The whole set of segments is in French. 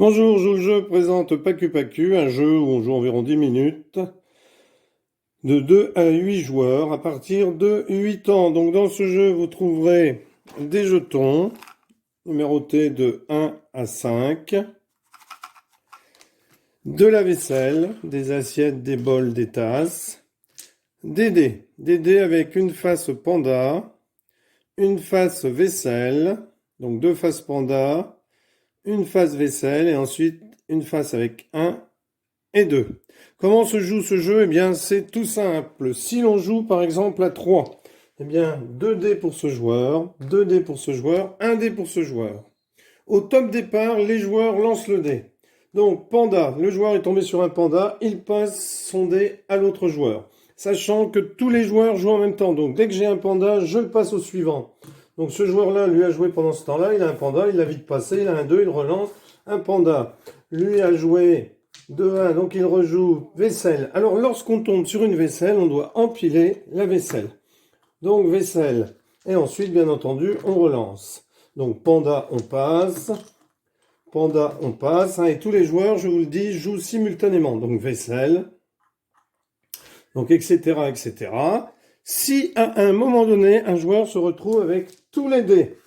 Bonjour, je vous présente Pacu Pacu, un jeu où on joue environ 10 minutes, de 2 à 8 joueurs à partir de 8 ans. Donc dans ce jeu, vous trouverez des jetons numérotés de 1 à 5, de la vaisselle, des assiettes, des bols, des tasses, des dés avec une face panda, une face vaisselle, donc deux faces panda, une face vaisselle et ensuite une face avec 1 et 2. Comment se joue ce jeu? Eh bien, c'est tout simple. Si l'on joue par exemple à 3, eh bien, 2 dés pour ce joueur, 2 dés pour ce joueur, 1 dé pour ce joueur. Au top départ, les joueurs lancent le dé. Donc, panda, le joueur est tombé sur un panda, il passe son dé à l'autre joueur. Sachant que tous les joueurs jouent en même temps. Donc, dès que j'ai un panda, je le passe au suivant. Donc, ce joueur-là, lui a joué pendant ce temps-là, il a un panda, il l'a vite passé, il a un 2, il relance. Un panda, lui a joué 2-1, donc il rejoue vaisselle. Alors, lorsqu'on tombe sur une vaisselle, on doit empiler la vaisselle. Donc, vaisselle. Et ensuite, bien entendu, on relance. Donc, panda, on passe. Panda, on passe. Et tous les joueurs, je vous le dis, jouent simultanément. Donc, vaisselle. Donc, etc., etc. Si, à un moment donné, un joueur se retrouve avec tous les dés,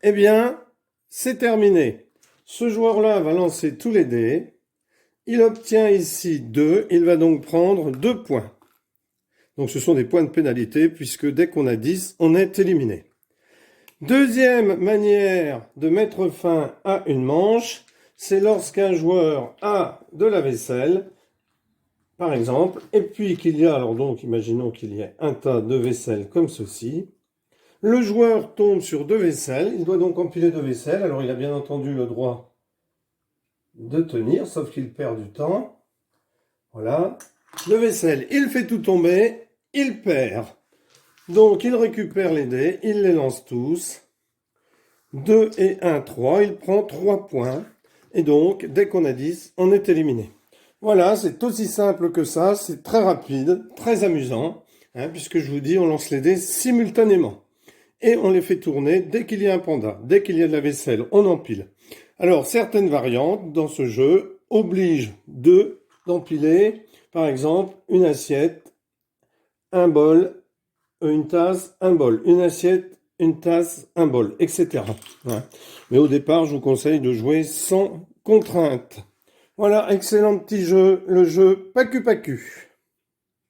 eh bien, c'est terminé. Ce joueur-là va lancer tous les dés. Il obtient ici 2. Il va donc prendre 2 points. Donc, ce sont des points de pénalité, puisque dès qu'on a 10, on est éliminé. Deuxième manière de mettre fin à une manche, c'est lorsqu'un joueur a de la vaisselle, par exemple, et puis qu'il y a, alors donc imaginons qu'il y ait un tas de vaisselle comme ceci. Le joueur tombe sur 2 vaisselles, il doit donc empiler 2 vaisselles, alors il a bien entendu le droit de tenir, sauf qu'il perd du temps. Voilà. 2 vaisselles, il fait tout tomber, il perd. Donc il récupère les dés, il les lance tous. 2 et 1, 3, il prend 3 points. Et donc, dès qu'on a 10, on est éliminé. Voilà, c'est aussi simple que ça, c'est très rapide, très amusant, puisque je vous dis, on lance les dés simultanément. Et on les fait tourner dès qu'il y a un panda, dès qu'il y a de la vaisselle, on empile. Alors, certaines variantes dans ce jeu obligent d'empiler, par exemple, une assiette, un bol, une tasse, un bol, une assiette, une tasse, un bol, etc. Mais au départ, je vous conseille de jouer sans contrainte. Voilà, excellent petit jeu, le jeu Pacu Pacu.